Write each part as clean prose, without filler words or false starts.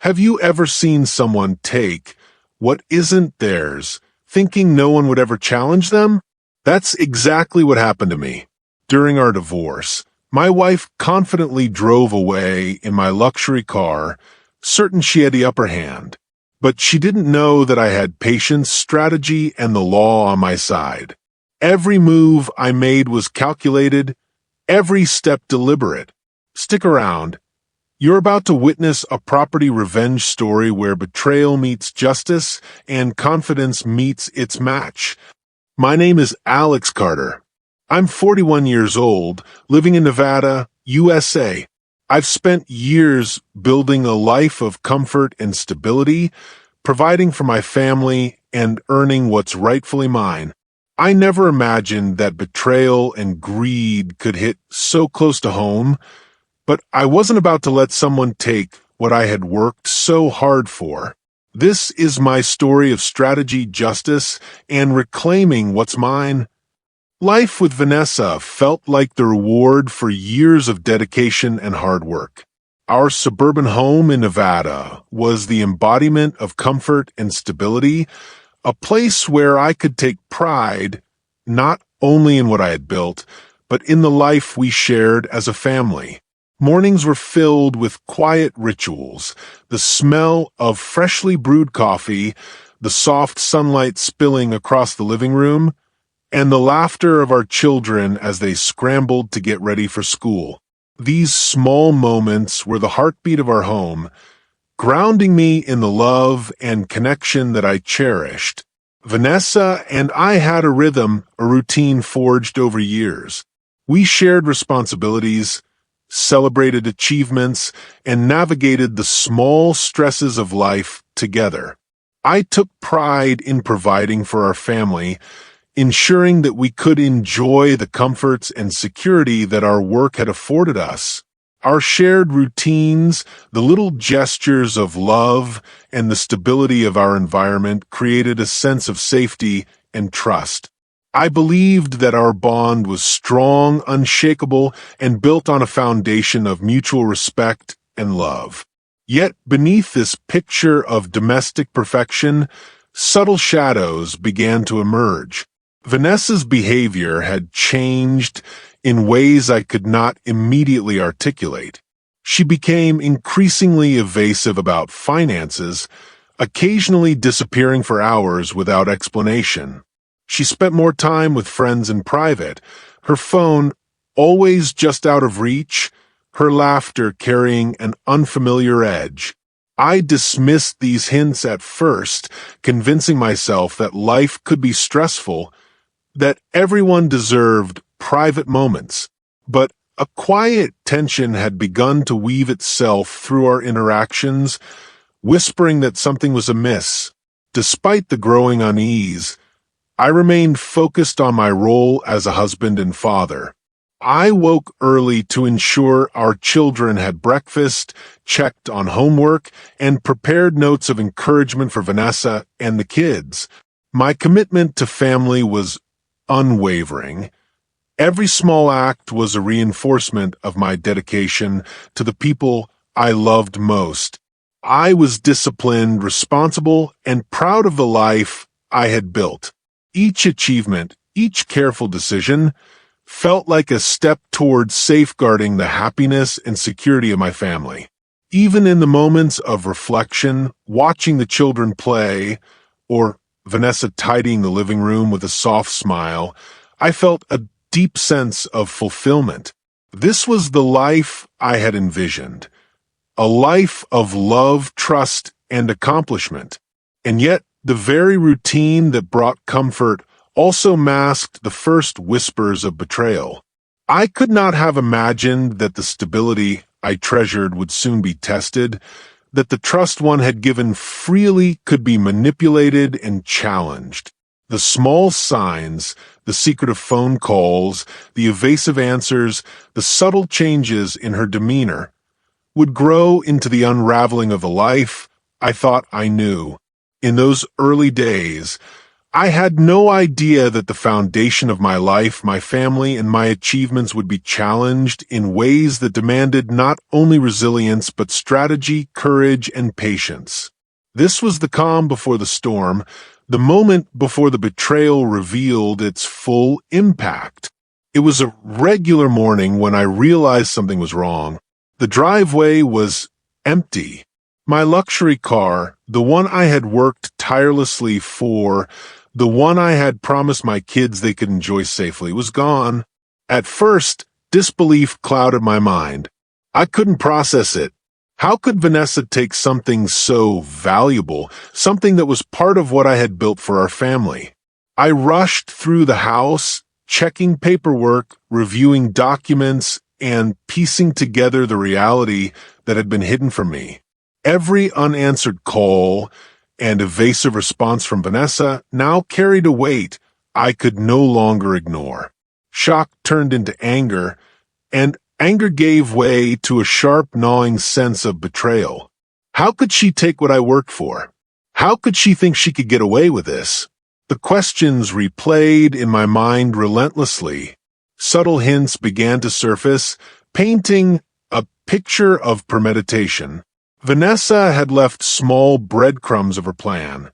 Have you ever seen someone take what isn't theirs, thinking no one would ever challenge them? That's exactly what happened to me. During our divorce, my wife confidently drove away in my luxury car, certain she had the upper hand. But she didn't know that I had patience, strategy, and the law on my side. Every move I made was calculated, every step deliberate. Stick around. You're about to witness a property revenge story where betrayal meets justice and confidence meets its match. My name is Alex Carter. I'm 41 years old, living in Nevada, USA. I've spent years building a life of comfort and stability, providing for my family and earning what's rightfully mine. I never imagined that betrayal and greed could hit so close to home, but I wasn't about to let someone take what I had worked so hard for. This is my story of strategy, justice, and reclaiming what's mine. Life with Vanessa felt like the reward for years of dedication and hard work. Our suburban home in Nevada was the embodiment of comfort and stability, a place where I could take pride not only in what I had built, but in the life we shared as a family. Mornings were filled with quiet rituals, the smell of freshly brewed coffee, the soft sunlight spilling across the living room, and the laughter of our children as they scrambled to get ready for school. These small moments were the heartbeat of our home, grounding me in the love and connection that I cherished. Vanessa and I had a rhythm, a routine forged over years. We shared responsibilities, celebrated achievements, and navigated the small stresses of life together. I took pride in providing for our family, ensuring that we could enjoy the comforts and security that our work had afforded us. Our shared routines, the little gestures of love, and the stability of our environment created a sense of safety and trust. I believed that our bond was strong, unshakable, and built on a foundation of mutual respect and love. Yet beneath this picture of domestic perfection, subtle shadows began to emerge. Vanessa's behavior had changed in ways I could not immediately articulate. She became increasingly evasive about finances, occasionally disappearing for hours without explanation. She spent more time with friends in private, her phone always just out of reach, her laughter carrying an unfamiliar edge. I dismissed these hints at first, convincing myself that life could be stressful, that everyone deserved private moments. But a quiet tension had begun to weave itself through our interactions, whispering that something was amiss. Despite the growing unease, I remained focused on my role as a husband and father. I woke early to ensure our children had breakfast, checked on homework, and prepared notes of encouragement for Vanessa and the kids. My commitment to family was unwavering. Every small act was a reinforcement of my dedication to the people I loved most. I was disciplined, responsible, and proud of the life I had built. Each achievement, each careful decision, felt like a step towards safeguarding the happiness and security of my family. Even in the moments of reflection, watching the children play, or Vanessa tidying the living room with a soft smile, I felt a deep sense of fulfillment. This was the life I had envisioned, a life of love, trust, and accomplishment. And yet, the very routine that brought comfort also masked the first whispers of betrayal. I could not have imagined that the stability I treasured would soon be tested, that the trust one had given freely could be manipulated and challenged. The small signs, the secretive phone calls, the evasive answers, the subtle changes in her demeanor, would grow into the unraveling of a life I thought I knew. In those early days, I had no idea that the foundation of my life, my family, and my achievements would be challenged in ways that demanded not only resilience, but strategy, courage, and patience. This was the calm before the storm, the moment before the betrayal revealed its full impact. It was a regular morning when I realized something was wrong. The driveway was empty. My luxury car, the one I had worked tirelessly for, the one I had promised my kids they could enjoy safely, was gone. At first, disbelief clouded my mind. I couldn't process it. How could Vanessa take something so valuable, something that was part of what I had built for our family? I rushed through the house, checking paperwork, reviewing documents, and piecing together the reality that had been hidden from me. Every unanswered call and evasive response from Vanessa now carried a weight I could no longer ignore. Shock turned into anger, and anger gave way to a sharp, gnawing sense of betrayal. How could she take what I worked for? How could she think she could get away with this? The questions replayed in my mind relentlessly. Subtle hints began to surface, painting a picture of premeditation. Vanessa had left small breadcrumbs of her plan.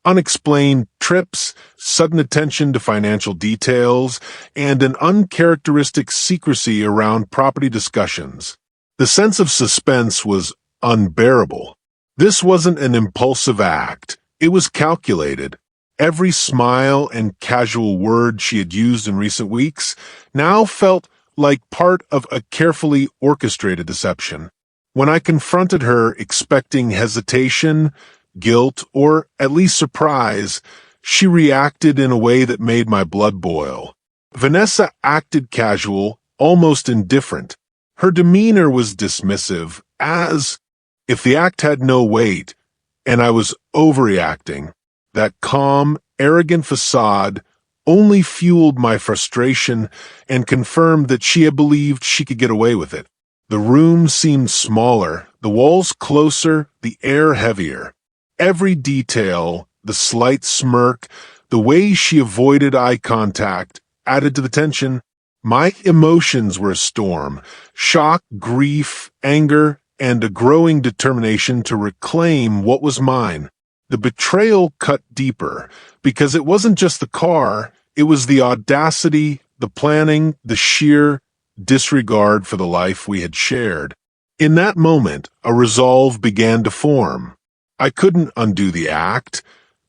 Unexplained trips, sudden attention to financial details, and an uncharacteristic secrecy around property discussions. The sense of suspense was unbearable. This wasn't an impulsive act. It was calculated. Every smile and casual word she had used in recent weeks now felt like part of a carefully orchestrated deception. When I confronted her expecting hesitation, guilt, or at least surprise, she reacted in a way that made my blood boil. Vanessa acted casual, almost indifferent. Her demeanor was dismissive, as if the act had no weight, and I was overreacting. That calm, arrogant facade only fueled my frustration and confirmed that she had believed she could get away with it. The room seemed smaller, the walls closer, the air heavier. Every detail, the slight smirk, the way she avoided eye contact, added to the tension. My emotions were a storm: shock, grief, anger, and a growing determination to reclaim what was mine. The betrayal cut deeper, because it wasn't just the car, it was the audacity, the planning, the sheer disregard for the life we had shared. In that moment, a resolve began to form. I couldn't undo the act,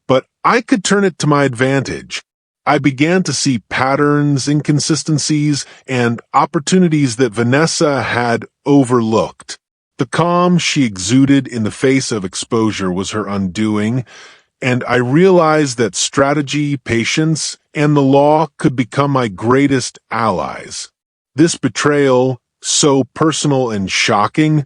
but I could turn it to my advantage. I began to see patterns, inconsistencies, and opportunities that Vanessa had overlooked. The calm she exuded in the face of exposure was her undoing, and I realized that strategy, patience, and the law could become my greatest allies. This betrayal, so personal and shocking,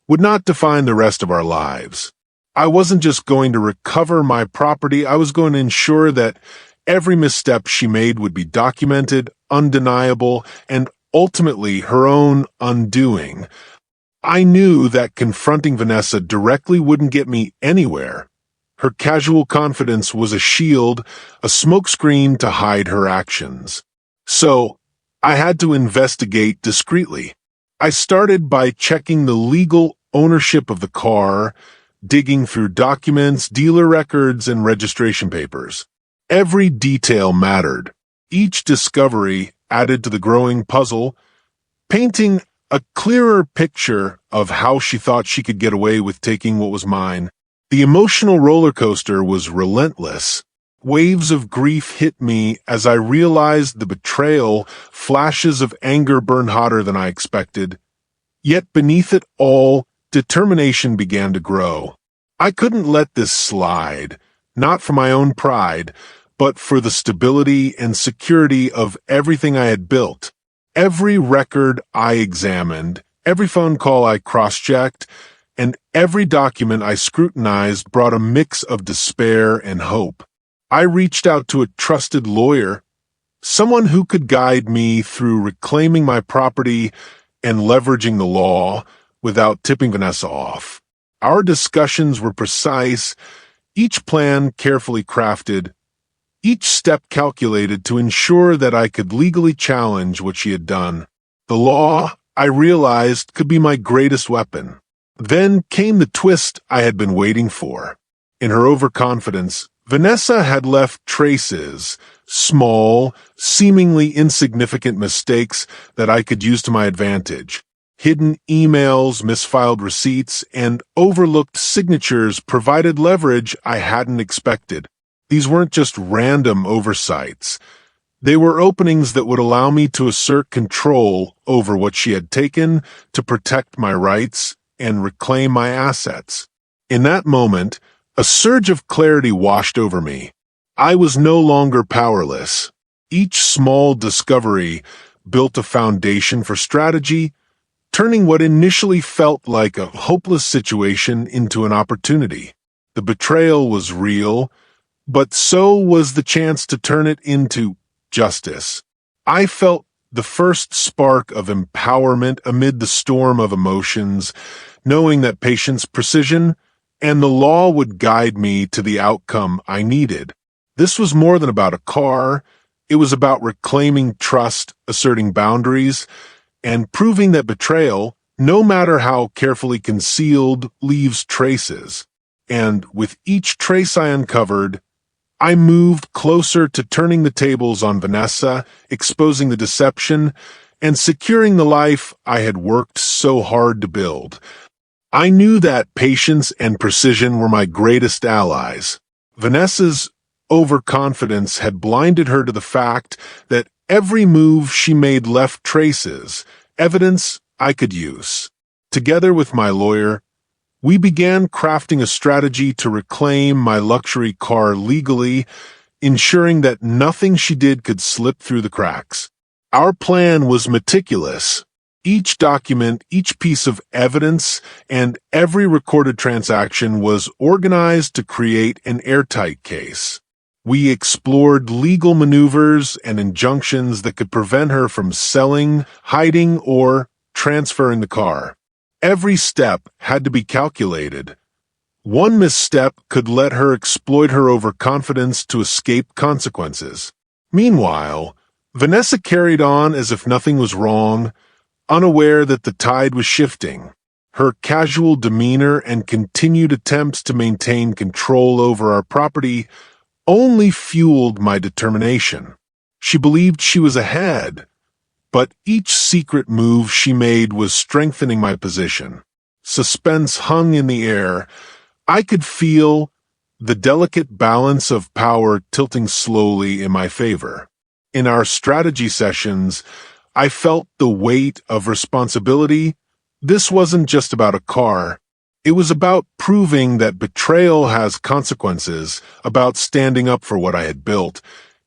would not define the rest of our lives. I wasn't just going to recover my property, I was going to ensure that every misstep she made would be documented, undeniable, and ultimately her own undoing. I knew that confronting Vanessa directly wouldn't get me anywhere. Her casual confidence was a shield, a smokescreen to hide her actions. So, I had to investigate discreetly. I started by checking the legal ownership of the car, digging through documents, dealer records, and registration papers. Every detail mattered. Each discovery added to the growing puzzle, painting a clearer picture of how she thought she could get away with taking what was mine. The emotional roller coaster was relentless. Waves of grief hit me as I realized the betrayal. Flashes of anger burned hotter than I expected. Yet beneath it all, determination began to grow. I couldn't let this slide, not for my own pride, but for the stability and security of everything I had built. Every record I examined, every phone call I cross-checked, and every document I scrutinized brought a mix of despair and hope. I reached out to a trusted lawyer, someone who could guide me through reclaiming my property and leveraging the law without tipping Vanessa off. Our discussions were precise, each plan carefully crafted. each step calculated to ensure that I could legally challenge what she had done. The law, I realized, could be my greatest weapon. Then came the twist I had been waiting for. In her overconfidence, Vanessa had left traces, small, seemingly insignificant mistakes that I could use to my advantage. Hidden emails, misfiled receipts, and overlooked signatures provided leverage I hadn't expected. These weren't just random oversights. They were openings that would allow me to assert control over what she had taken, to protect my rights and reclaim my assets. In that moment, a surge of clarity washed over me. I was no longer powerless. Each small discovery built a foundation for strategy, turning what initially felt like a hopeless situation into an opportunity. The betrayal was real, but so was the chance to turn it into justice. I felt the first spark of empowerment amid the storm of emotions, knowing that patience, precision, and the law would guide me to the outcome I needed. This was more than about a car. It was about reclaiming trust, asserting boundaries, and proving that betrayal, no matter how carefully concealed, leaves traces. And with each trace I uncovered, I moved closer to turning the tables on Vanessa, exposing the deception, and securing the life I had worked so hard to build. I knew that patience and precision were my greatest allies. Vanessa's overconfidence had blinded her to the fact that every move she made left traces, evidence I could use. Together with my lawyer, we began crafting a strategy to reclaim my luxury car legally, ensuring that nothing she did could slip through the cracks. Our plan was meticulous. Each document, each piece of evidence, and every recorded transaction was organized to create an airtight case. We explored legal maneuvers and injunctions that could prevent her from selling, hiding, or transferring the car. Every step had to be calculated. One misstep could let her exploit her overconfidence to escape consequences. Meanwhile, Vanessa carried on as if nothing was wrong, unaware that the tide was shifting. Her casual demeanor and continued attempts to maintain control over our property only fueled my determination. She believed she was ahead, but each secret move she made was strengthening my position. Suspense hung in the air. I could feel the delicate balance of power tilting slowly in my favor. In our strategy sessions, I felt the weight of responsibility. This wasn't just about a car. It was about proving that betrayal has consequences, about standing up for what I had built,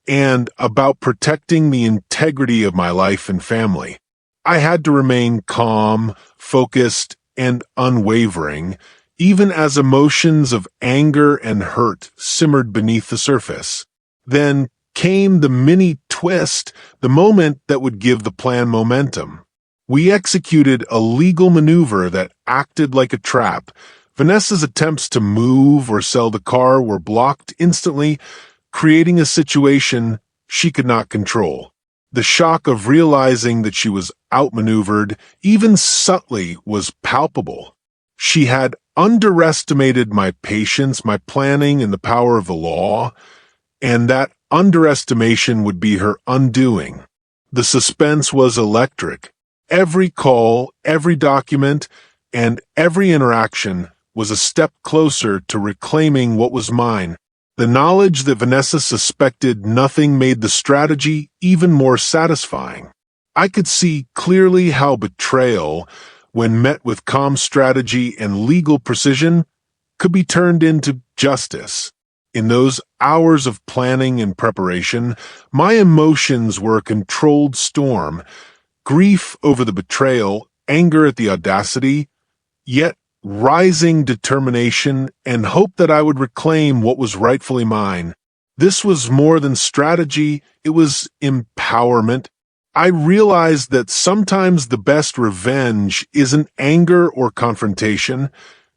and about protecting the integrity of my life and family. I had to remain calm, focused, and unwavering, even as emotions of anger and hurt simmered beneath the surface. Then came the mini twist, the moment that would give the plan momentum. We executed a legal maneuver that acted like a trap. Vanessa's attempts to move or sell the car were blocked instantly, creating a situation she could not control. The shock of realizing that she was outmaneuvered, even subtly, was palpable. She had underestimated my patience, my planning, and the power of the law, and that underestimation would be her undoing. The suspense was electric. Every call, every document, and every interaction was a step closer to reclaiming what was mine. The knowledge that Vanessa suspected nothing made the strategy even more satisfying. I could see clearly how betrayal, when met with calm strategy and legal precision, could be turned into justice. In those hours of planning and preparation, my emotions were a controlled storm. Grief over the betrayal, anger at the audacity, yet rising determination and hope that I would reclaim what was rightfully mine. This was more than strategy, it was empowerment. I realized that sometimes the best revenge isn't anger or confrontation,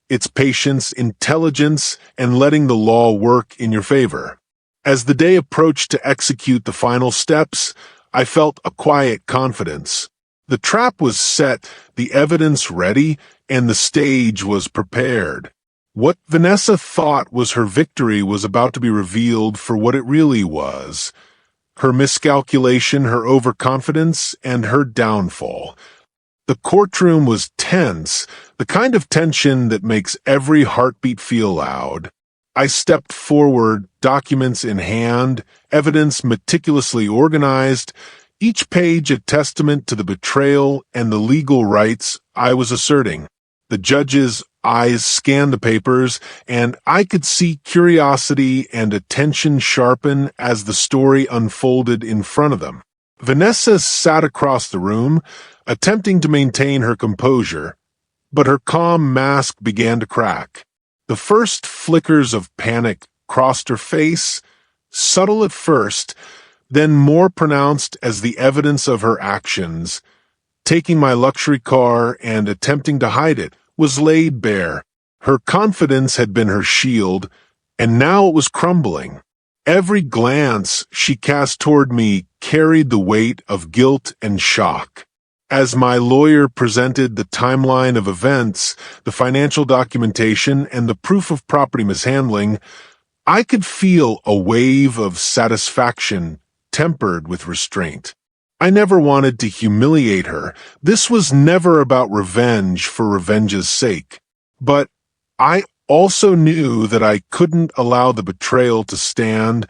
it's patience, intelligence, and letting the law work in your favor. As the day approached to execute the final steps, I felt a quiet confidence. The trap was set, the evidence ready, and the stage was prepared. What Vanessa thought was her victory was about to be revealed for what it really was. Her miscalculation, her overconfidence, and her downfall. The courtroom was tense, the kind of tension that makes every heartbeat feel loud. I stepped forward, documents in hand, evidence meticulously organized, each page a testament to the betrayal and the legal rights I was asserting. The judge's eyes scanned the papers, and I could see curiosity and attention sharpen as the story unfolded in front of them. Vanessa sat across the room, attempting to maintain her composure, but her calm mask began to crack. The first flickers of panic crossed her face, subtle at first, then more pronounced as the evidence of her actions, taking my luxury car and attempting to hide it, was laid bare. Her confidence had been her shield, and now it was crumbling. Every glance she cast toward me carried the weight of guilt and shock. As my lawyer presented the timeline of events, the financial documentation, and the proof of property mishandling, I could feel a wave of satisfaction tempered with restraint. I never wanted to humiliate her. This was never about revenge for revenge's sake. But I also knew that I couldn't allow the betrayal to stand,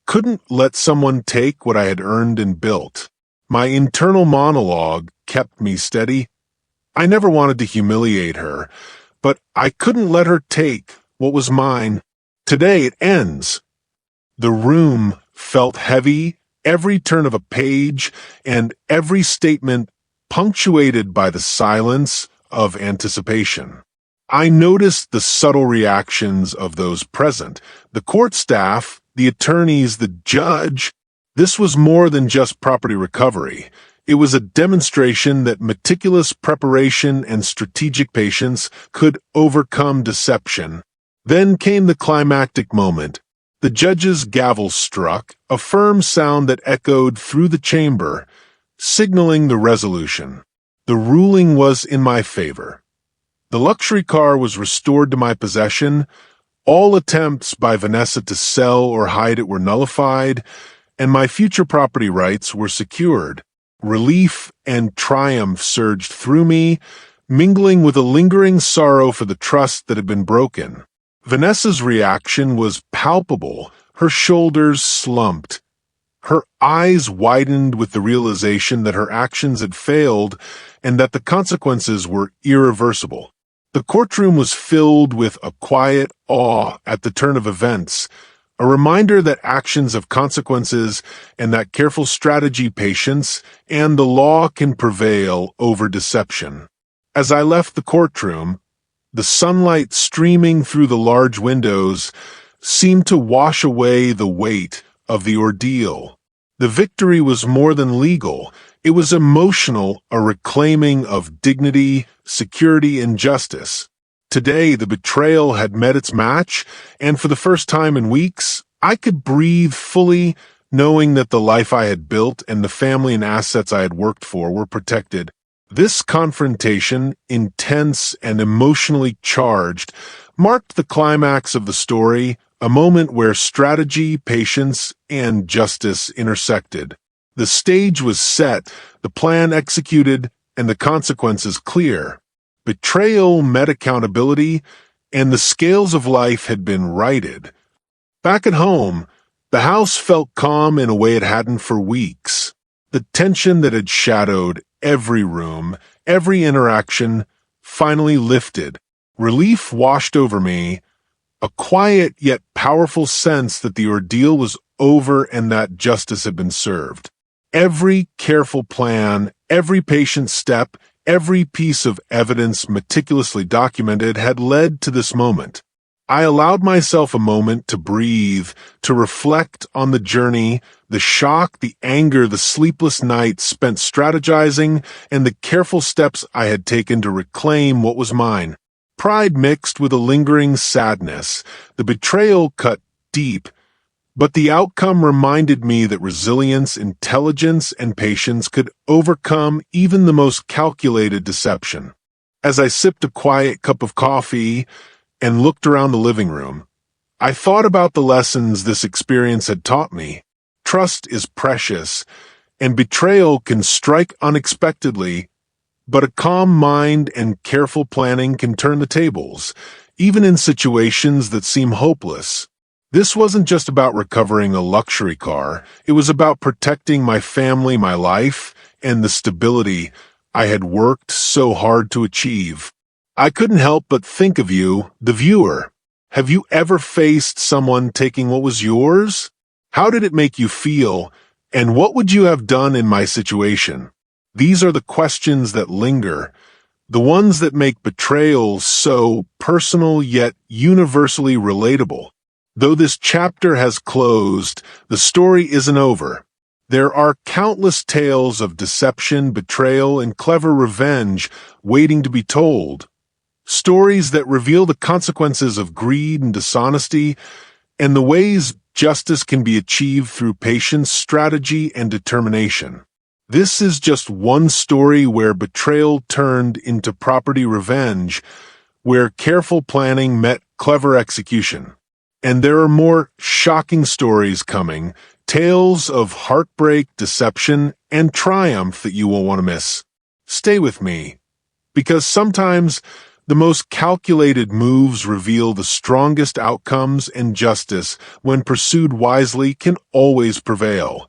couldn't let someone take what I had earned and built. My internal monologue kept me steady. I never wanted to humiliate her, but I couldn't let her take what was mine. Today it ends. The room felt heavy, every turn of a page, and every statement punctuated by the silence of anticipation. I noticed the subtle reactions of those present, the court staff, the attorneys, the judge. This was more than just property recovery. It was a demonstration that meticulous preparation and strategic patience could overcome deception. Then came the climactic moment. The judge's gavel struck, a firm sound that echoed through the chamber, signaling the resolution. The ruling was in my favor. The luxury car was restored to my possession, all attempts by Vanessa to sell or hide it were nullified, and my future property rights were secured. Relief and triumph surged through me, mingling with a lingering sorrow for the trust that had been broken. Vanessa's reaction was palpable. Her shoulders slumped. Her eyes widened with the realization that her actions had failed and that the consequences were irreversible. The courtroom was filled with a quiet awe at the turn of events, a reminder that actions have consequences and that careful strategy, patience, and the law can prevail over deception. As I left the courtroom, the sunlight streaming through the large windows seemed to wash away the weight of the ordeal. The victory was more than legal. It was emotional, a reclaiming of dignity, security, and justice. Today, the betrayal had met its match, and for the first time in weeks, I could breathe fully, knowing that the life I had built and the family and assets I had worked for were protected. This confrontation, intense and emotionally charged, marked the climax of the story, a moment where strategy, patience, and justice intersected. The stage was set, the plan executed, and the consequences clear. Betrayal met accountability, and the scales of life had been righted. Back at home, the house felt calm in a way it hadn't for weeks. The tension that had shadowed every room, every interaction, finally lifted. Relief washed over me, a quiet yet powerful sense that the ordeal was over and that justice had been served. Every careful plan, every patient step, every piece of evidence meticulously documented had led to this moment. I allowed myself a moment to breathe, to reflect on the journey, the shock, the anger, the sleepless nights spent strategizing, and the careful steps I had taken to reclaim what was mine. Pride mixed with a lingering sadness. The betrayal cut deep, But the outcome reminded me that resilience, intelligence, and patience could overcome even the most calculated deception. As I sipped a quiet cup of coffee and looked around the living room, I thought about the lessons this experience had taught me. Trust is precious, and betrayal can strike unexpectedly, but a calm mind and careful planning can turn the tables, even in situations that seem hopeless. This wasn't just about recovering a luxury car, it was about protecting my family, my life, and the stability I had worked so hard to achieve. I couldn't help but think of you, the viewer. Have you ever faced someone taking what was yours? How did it make you feel, and what would you have done in my situation? These are the questions that linger, the ones that make betrayal so personal yet universally relatable. Though this chapter has closed, the story isn't over. There are countless tales of deception, betrayal, and clever revenge waiting to be told. Stories that reveal the consequences of greed and dishonesty, and the ways justice can be achieved through patience, strategy, and determination. This is just one story where betrayal turned into property revenge, where careful planning met clever execution. And there are more shocking stories coming, tales of heartbreak, deception, and triumph that you won't want to miss. Stay with me, because sometimes the most calculated moves reveal the strongest outcomes, and justice, when pursued wisely, can always prevail.